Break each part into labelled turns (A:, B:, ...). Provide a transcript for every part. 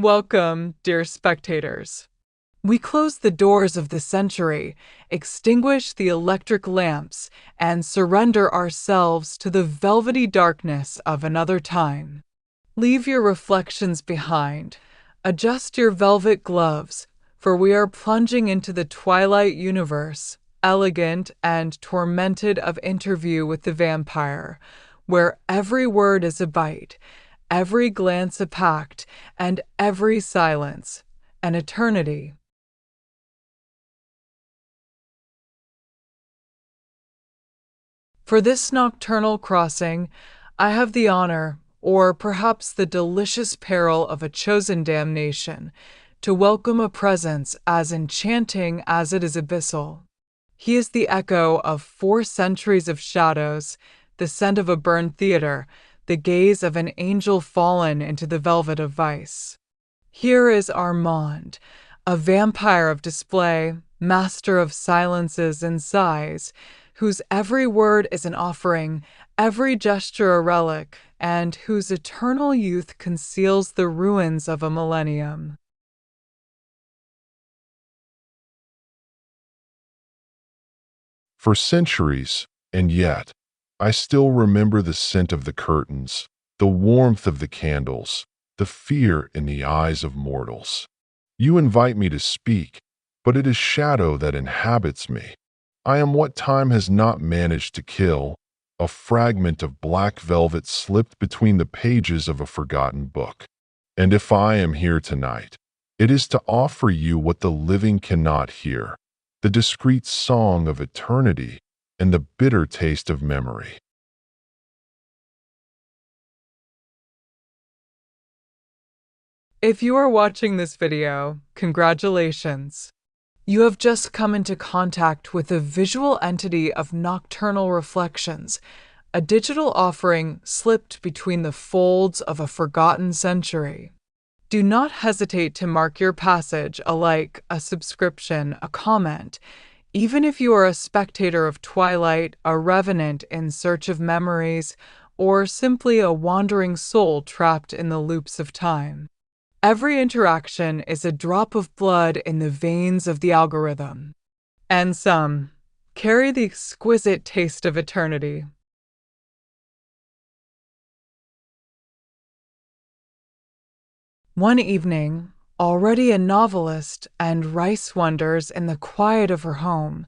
A: Welcome, dear spectators. We close the doors of the century, extinguish the electric lamps, and surrender ourselves to the velvety darkness of another time. Leave your reflections behind. Adjust your velvet gloves, for we are plunging into the twilight universe, elegant and tormented of interview with the vampire, where every word is a bite, every glance a pact, and every silence an eternity. For this nocturnal crossing, I have the honor, or perhaps the delicious peril of a chosen damnation, to welcome a presence as enchanting as it is abyssal. He is the echo of 4 centuries of shadows, the scent of a burned theater, the gaze of an angel fallen into the velvet of vice. Here is Armand, a vampire of display, master of silences and sighs, whose every word is an offering, every gesture a relic, and whose eternal youth conceals the ruins of a millennium.
B: For centuries, and yet, I still remember the scent of the curtains, the warmth of the candles, the fear in the eyes of mortals. You invite me to speak, but it is shadow that inhabits me. I am what time has not managed to kill, a fragment of black velvet slipped between the pages of a forgotten book. And if I am here tonight, it is to offer you what the living cannot hear, the discreet song of eternity and the bitter taste of memory.
A: If you are watching this video, congratulations. You have just come into contact with a visual entity of nocturnal reflections, a digital offering slipped between the folds of a forgotten century. Do not hesitate to mark your passage a like, a subscription, a comment, even if you are a spectator of Twilight, a revenant in search of memories, or simply a wandering soul trapped in the loops of time. Every interaction is a drop of blood in the veins of the algorithm, and some carry the exquisite taste of eternity. One evening, already a novelist and rice wonders in the quiet of her home,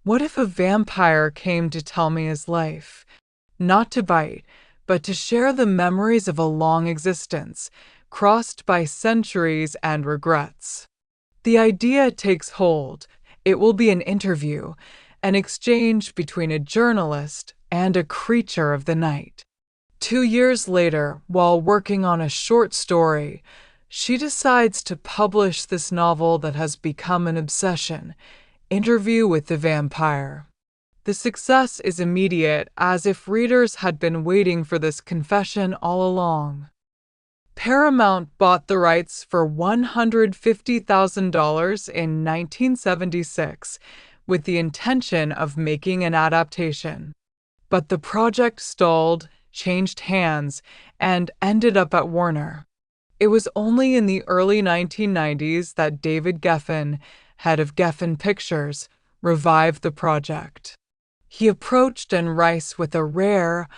A: what if a vampire came to tell me his life? Not to bite, but to share the memories of a long existence, crossed by centuries and regrets. The idea takes hold. It will be an interview, an exchange between a journalist and a creature of the night. 2 years later, while working on a short story, she decides to publish this novel that has become an obsession, Interview with the Vampire. The success is immediate, as if readers had been waiting for this confession all along. Paramount bought the rights for $150,000 in 1976 with the intention of making an adaptation. But the project stalled, changed hands, and ended up at Warner. It was only in the early 1990s that David Geffen, head of Geffen Pictures, revived the project. He approached Anne Rice with a rare,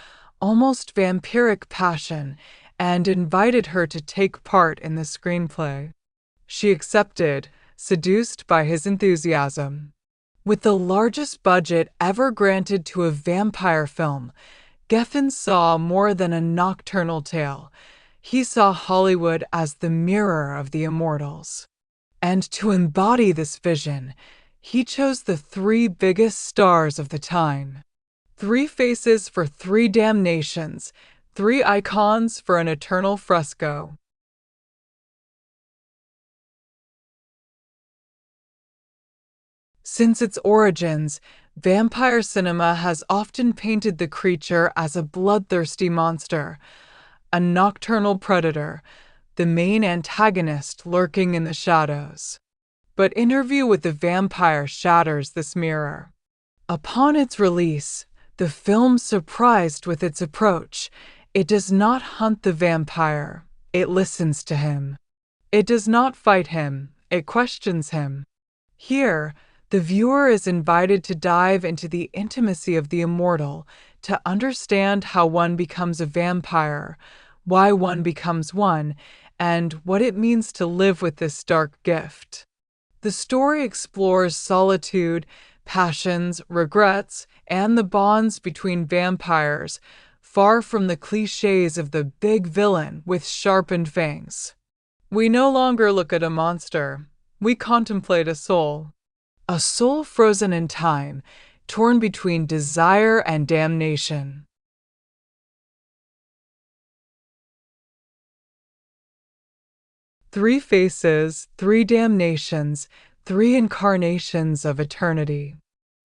A: almost vampiric passion and invited her to take part in the screenplay. She accepted, seduced by his enthusiasm. With the largest budget ever granted to a vampire film, Geffen saw more than a nocturnal tale. He saw Hollywood as the mirror of the immortals. And to embody this vision, he chose the 3 biggest stars of the time. 3 faces for 3 damnations, 3 icons for an eternal fresco. Since its origins, vampire cinema has often painted the creature as a bloodthirsty monster, a nocturnal predator, the main antagonist lurking in the shadows. But Interview with the Vampire shatters this mirror. Upon its release, the film surprised with its approach. It does not hunt the vampire, it listens to him. It does not fight him, it questions him. Here, the viewer is invited to dive into the intimacy of the immortal, to understand how one becomes a vampire, why one becomes one, and what it means to live with this dark gift. The story explores solitude, passions, regrets, and the bonds between vampires, far from the cliches of the big villain with sharpened fangs. We no longer look at a monster, we contemplate a soul frozen in time, torn between desire and damnation. Three faces, three damnations, three incarnations of eternity.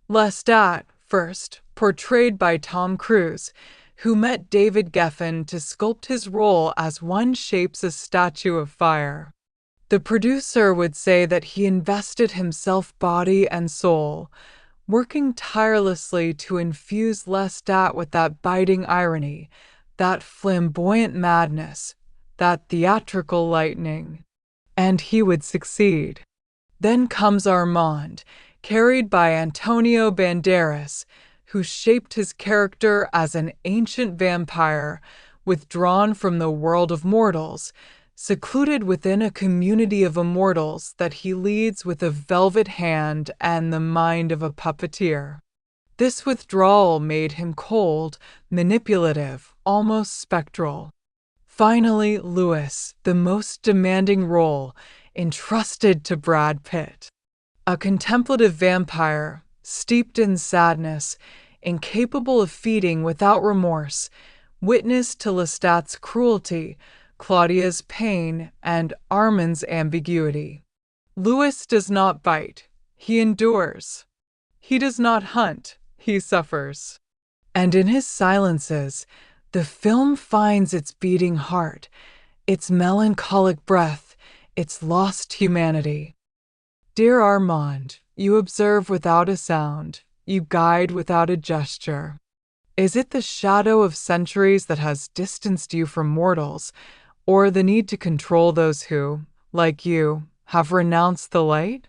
A: Lestat, first, portrayed by Tom Cruise, who met David Geffen to sculpt his role as one shapes a statue of fire. The producer would say that he invested himself body and soul, working tirelessly to infuse Lestat with that biting irony, that flamboyant madness, that theatrical lightning. And he would succeed. Then comes Armand, carried by Antonio Banderas, who shaped his character as an ancient vampire, withdrawn from the world of mortals, secluded within a community of immortals that he leads with a velvet hand and the mind of a puppeteer. This withdrawal made him cold, manipulative, almost spectral. Finally, Lewis, the most demanding role, entrusted to Brad Pitt. A contemplative vampire, steeped in sadness, incapable of feeding without remorse, witness to Lestat's cruelty, Claudia's pain, and Armand's ambiguity. Lewis does not bite, he endures. He does not hunt, he suffers. And in his silences, the film finds its beating heart, its melancholic breath, its lost humanity. Dear Armand, you observe without a sound, you guide without a gesture. Is it the shadow of centuries that has distanced you from mortals, or the need to control those who, like you, have renounced the light?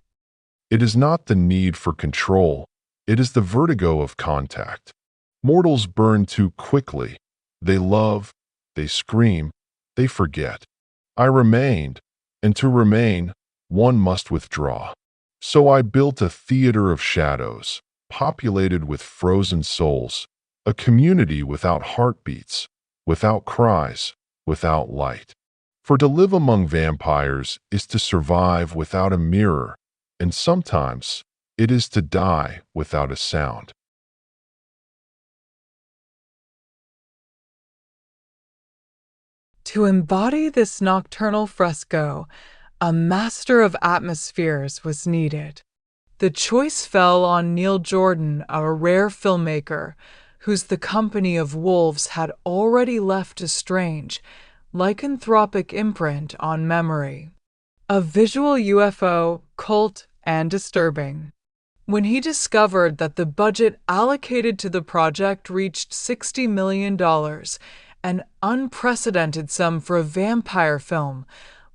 B: It is not the need for control, it is the vertigo of contact. Mortals burn too quickly. They love, they scream, they forget. I remained, and to remain, one must withdraw. So I built a theater of shadows, populated with frozen souls, a community without heartbeats, without cries, without light. For to live among vampires is to survive without a mirror, and sometimes it is to die without a sound.
A: To embody this nocturnal fresco, a master of atmospheres was needed. The choice fell on Neil Jordan, a rare filmmaker, whose The Company of Wolves had already left a strange, lycanthropic imprint on memory. A visual UFO, cult, and disturbing. When he discovered that the budget allocated to the project reached $60 million, an unprecedented sum for a vampire film,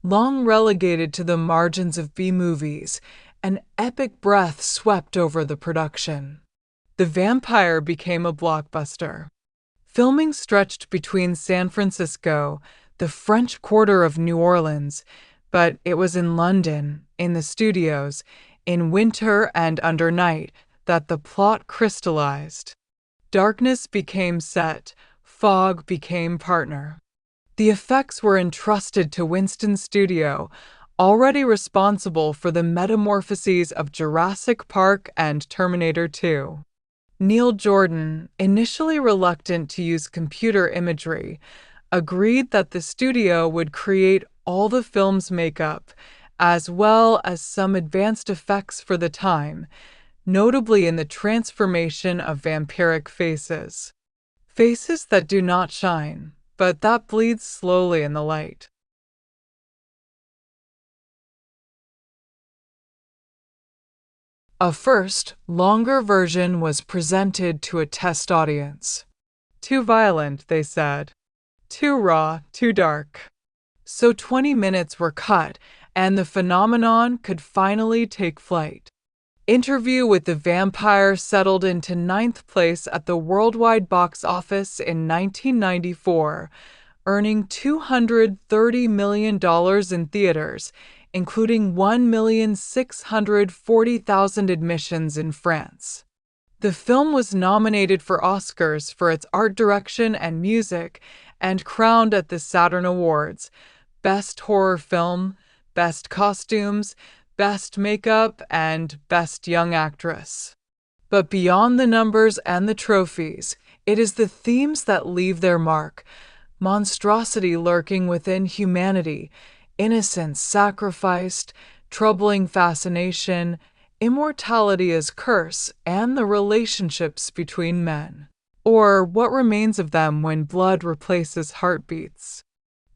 A: long relegated to the margins of B-movies, an epic breath swept over the production. The Vampire became a blockbuster. Filming stretched between San Francisco, the French Quarter of New Orleans, but it was in London, in the studios, in winter and under night, that the plot crystallized. Darkness became set, fog became partner. The effects were entrusted to Winston Studio, already responsible for the metamorphoses of Jurassic Park and Terminator 2. Neil Jordan, initially reluctant to use computer imagery, agreed that the studio would create all the film's makeup, as well as some advanced effects for the time, notably in the transformation of vampiric faces. Faces that do not shine, but that bleed slowly in the light. A first, longer version was presented to a test audience. Too violent, they said. Too raw, too dark. So 20 minutes were cut, and the phenomenon could finally take flight. Interview with the Vampire settled into ninth place at the worldwide box office in 1994, earning $230 million in theaters, including 1,640,000 admissions in France. The film was nominated for Oscars for its art direction and music and crowned at the Saturn Awards: Best Horror Film, Best Costumes, Best Makeup, and Best Young Actress. But beyond the numbers and the trophies, it is the themes that leave their mark: monstrosity lurking within humanity, innocence sacrificed, troubling fascination, immortality as curse, and the relationships between men, or what remains of them when blood replaces heartbeats.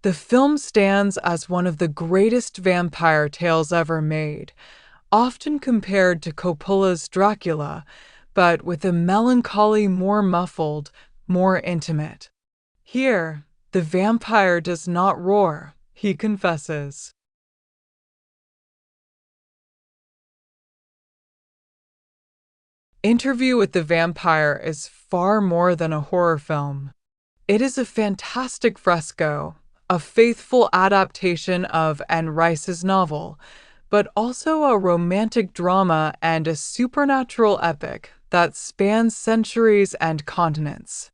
A: The film stands as one of the greatest vampire tales ever made, often compared to Coppola's Dracula, but with a melancholy more muffled, more intimate. Here, the vampire does not roar, he confesses. Interview with the Vampire is far more than a horror film. It is a fantastic fresco, a faithful adaptation of Anne Rice's novel, but also a romantic drama and a supernatural epic that spans centuries and continents.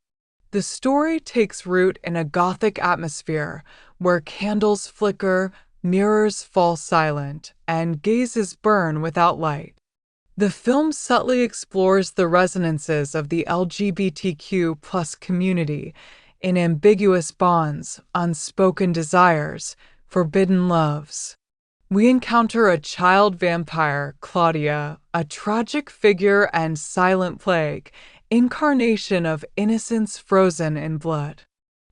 A: The story takes root in a Gothic atmosphere where candles flicker, mirrors fall silent, and gazes burn without light. The film subtly explores the resonances of the LGBTQ+ community in ambiguous bonds, unspoken desires, forbidden loves. We encounter a child vampire, Claudia, a tragic figure and silent plague, incarnation of innocence frozen in blood.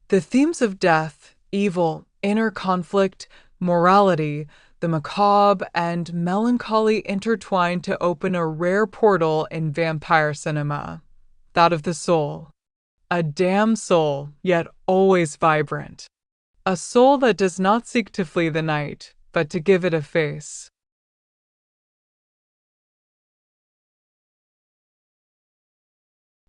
A: The themes of death, evil, inner conflict, morality, the macabre, and melancholy intertwine to open a rare portal in vampire cinema, that of the soul. A damned soul, yet always vibrant. A soul that does not seek to flee the night, but to give it a face.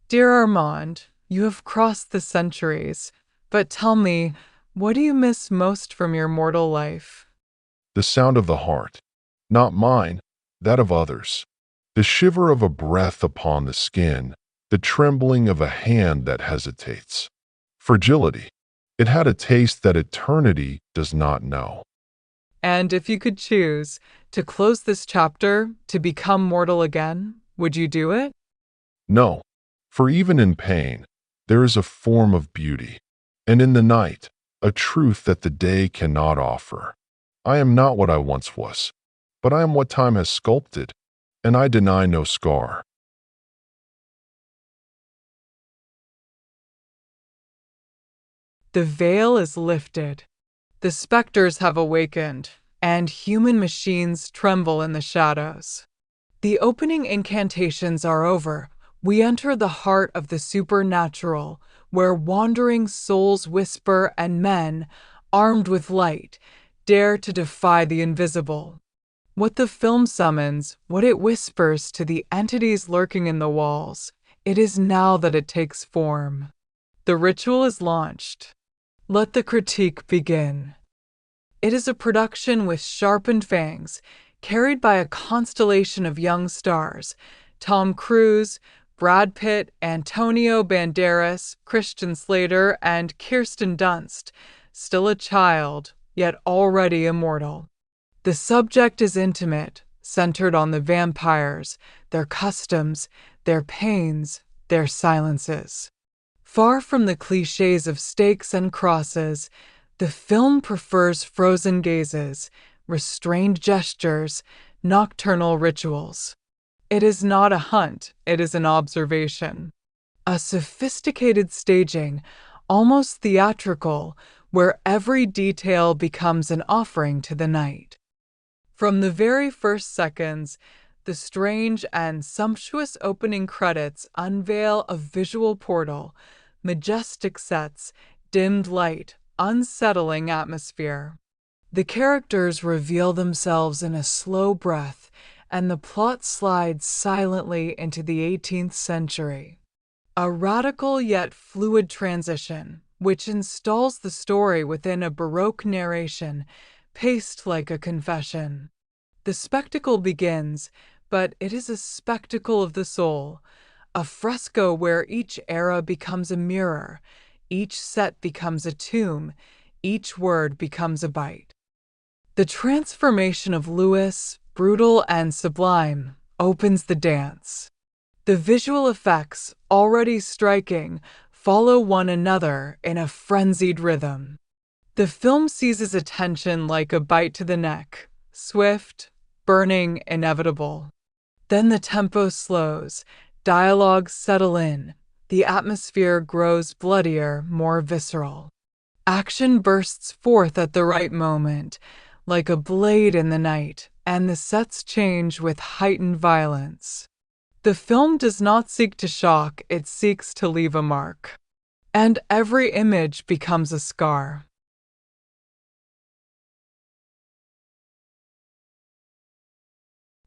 A: Dear Armand, you have crossed the centuries, but tell me, what do you miss most from your mortal life?
B: The sound of the heart, not mine, that of others. The shiver of a breath upon the skin, the trembling of a hand that hesitates. Fragility. It had a taste that eternity does not know.
A: And if you could choose to close this chapter, to become mortal again, would you do it?
B: No, for even in pain, there is a form of beauty, and in the night, a truth that the day cannot offer. I am not what I once was, but I am what time has sculpted, and I deny no scar.
A: The veil is lifted. The specters have awakened, and human machines tremble in the shadows. The opening incantations are over. We enter the heart of the supernatural, where wandering souls whisper and men, armed with light, dare to defy the invisible. What the film summons, what it whispers to the entities lurking in the walls, it is now that it takes form. The ritual is launched. Let the critique begin. It is a production with sharpened fangs, carried by a constellation of young stars: Tom Cruise, Brad Pitt, Antonio Banderas, Christian Slater, and Kirsten Dunst, still a child, yet already immortal. The subject is intimate, centered on the vampires, their customs, their pains, their silences. Far from the cliches of stakes and crosses, the film prefers frozen gazes, restrained gestures, nocturnal rituals. It is not a hunt, it is an observation. A sophisticated staging, almost theatrical, where every detail becomes an offering to the night. From the very first seconds, the strange and sumptuous opening credits unveil a visual portal: majestic sets, dimmed light, unsettling atmosphere. The characters reveal themselves in a slow breath, and the plot slides silently into the 18th century. A radical yet fluid transition, which installs the story within a Baroque narration, paced like a confession. The spectacle begins, but it is a spectacle of the soul, a fresco where each era becomes a mirror, each set becomes a tomb, each word becomes a bite. The transformation of Lewis, brutal and sublime, opens the dance. The visual effects, already striking, follow one another in a frenzied rhythm. The film seizes attention like a bite to the neck, swift, burning, inevitable. Then the tempo slows, dialogues settle in, the atmosphere grows bloodier, more visceral. Action bursts forth at the right moment, like a blade in the night, and the sets change with heightened violence. The film does not seek to shock, it seeks to leave a mark. And every image becomes a scar.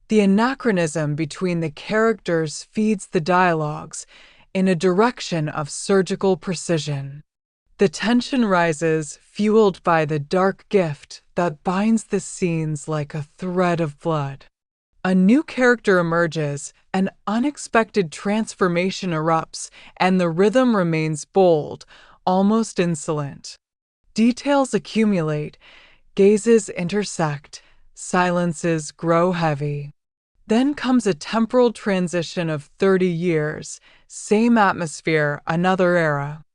A: The anachronism between the characters feeds the dialogues in a direction of surgical precision. The tension rises, fueled by the dark gift that binds the scenes like a thread of blood. A new character emerges, an unexpected transformation erupts, and the rhythm remains bold, almost insolent. Details accumulate, gazes intersect, silences grow heavy. Then comes a temporal transition of 30 years, same atmosphere, another era.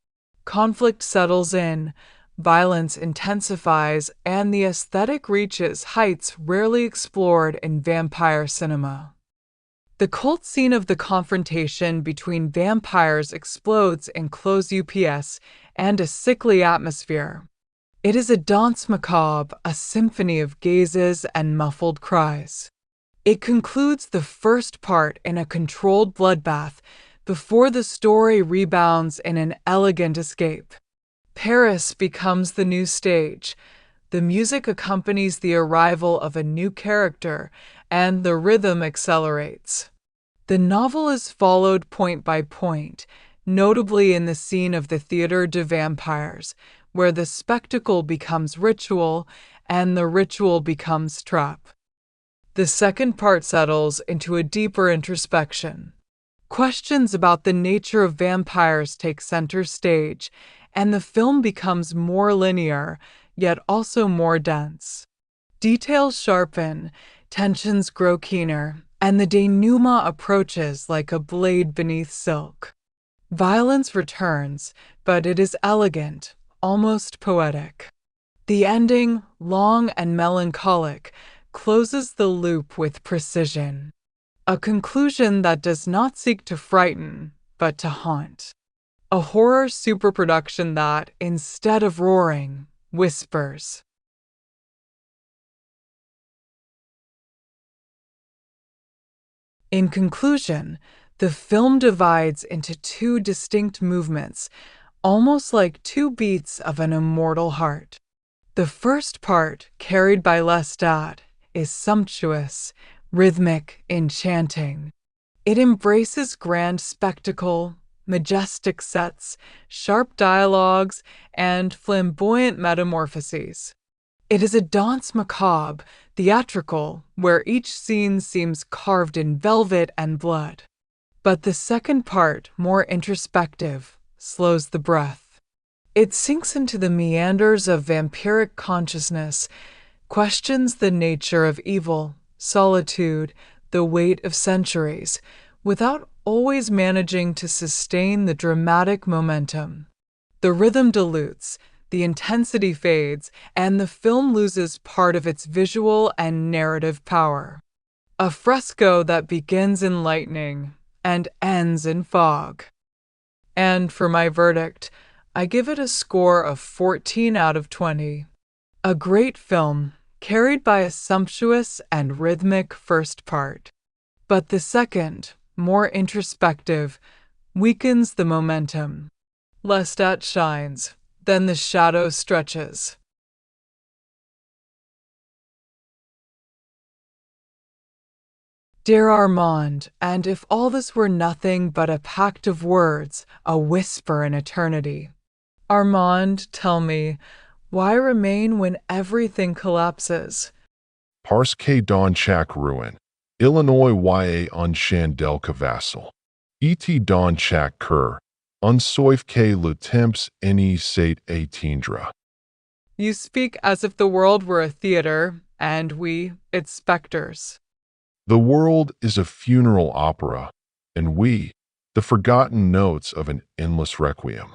A: Conflict settles in, violence intensifies, and the aesthetic reaches heights rarely explored in vampire cinema. The cult scene of the confrontation between vampires explodes in close UPS and a sickly atmosphere. It is a danse macabre, a symphony of gazes and muffled cries. It concludes the first part in a controlled bloodbath before the story rebounds in an elegant escape. Paris becomes the new stage. The music accompanies the arrival of a new character, and the rhythm accelerates. The novel is followed point by point, notably in the scene of the Théâtre de Vampires, where the spectacle becomes ritual and the ritual becomes trap. The second part settles into a deeper introspection. Questions about the nature of vampires take center stage, and the film becomes more linear, yet also more dense. Details sharpen, tensions grow keener, and the denouement approaches like a blade beneath silk. Violence returns, but it is elegant, almost poetic. The ending, long and melancholic, closes the loop with precision. A conclusion that does not seek to frighten, but to haunt. A horror superproduction that, instead of roaring, whispers. In conclusion, the film divides into two distinct movements, almost like two beats of an immortal heart. The first part, carried by Lestat, is sumptuous, rhythmic, enchanting. It embraces grand spectacle, majestic sets, sharp dialogues, and flamboyant metamorphoses. It is a danse macabre, theatrical, where each scene seems carved in velvet and blood. But the second part, more introspective, slows the breath. It sinks into the meanders of vampiric consciousness, questions the nature of evil, solitude, the weight of centuries, without always managing to sustain the dramatic momentum. The rhythm dilutes, the intensity fades, and the film loses part of its visual and narrative power. A fresco that begins in lightning and ends in fog. And for my verdict, I give it a score of 14 out of 20. A great film, carried by a sumptuous and rhythmic first part. But the second, more introspective, weakens the momentum. Lestat shines, then the shadow stretches. Dear Armand, and if all this were nothing but a pact of words, a whisper in eternity. Armand, tell me, why remain when everything collapses?
B: Parce que dans chaque ruin, Illinois y un chandelle cavassal. Et dans chaque cœur, un soif que le temps any sate atteindra.
A: You speak as if the world were a theater, and we, its specters.
B: The world is a funeral opera, and we, the forgotten notes of an endless requiem.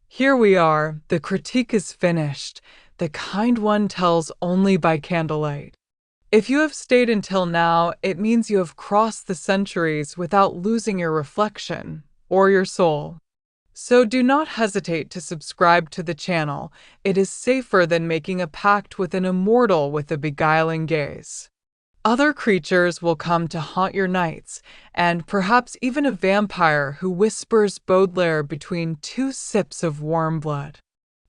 A: Here we are, the critique is finished, the kind one tells only by candlelight. If you have stayed until now, it means you have crossed the centuries without losing your reflection or your soul. So do not hesitate to subscribe to the channel. It is safer than making a pact with an immortal with a beguiling gaze. Other creatures will come to haunt your nights, and perhaps even a vampire who whispers Baudelaire between two sips of warm blood.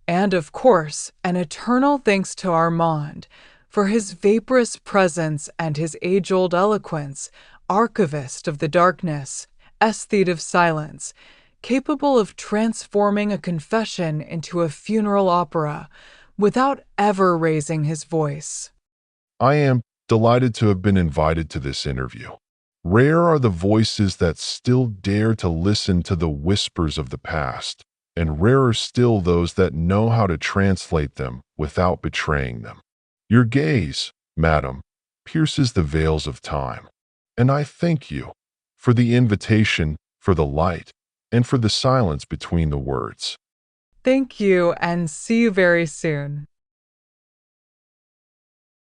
A: And of course, an eternal thanks to Armand for his vaporous presence and his age-old eloquence, archivist of the darkness, aesthete of silence, capable of transforming a confession into a funeral opera without ever raising his voice.
B: I am delighted to have been invited to this interview. Rare are the voices that still dare to listen to the whispers of the past, and rarer still those that know how to translate them without betraying them. Your gaze, madam, pierces the veils of time, and I thank you for the invitation, for the light, and for the silence between the words.
A: Thank you, and see you very soon.